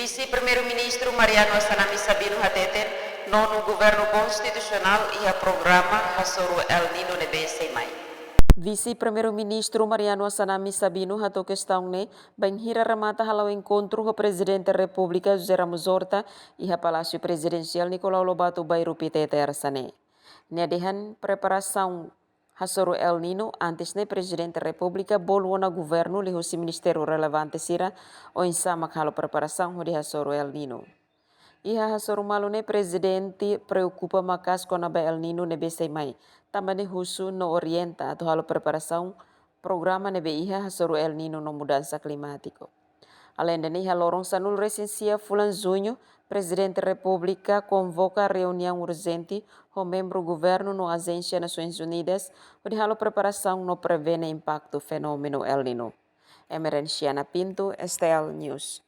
Vice-Primeiro-Ministro Mariano Sanami Sabino Hateten, nono governo constitucional e a programa Hasoro El Nino nebe Semai. Vice-Primeiro-Ministro Mariano Sanami Sabino hato questão ne banhira ramata halau encontro com o Presidente da República José Ramos Horta e a Palácio Presidencial Nicolau Lobato Bairro Pitete Arsane. Nedehan preparação Hasoro El Nino antes ne Presidente da República bolu na governo liho si ministério relevante sira o insama halo preparação de Hasoro El Nino. Iha Hasoro malu ne Presidente preocupa makas com a El Nino nebe Semai. Também husu no orienta atau halo preparação programa nebe iha Hasoro El Nino no mudança climático. Além de iha lorong sanul resensia fulan junho, Presidente da República convoca reunião urgente com membro do governo no Agência Nações Unidas de halo preparação no prevene impacto fenômeno El Nino. Emerenciana Pinto, STL News.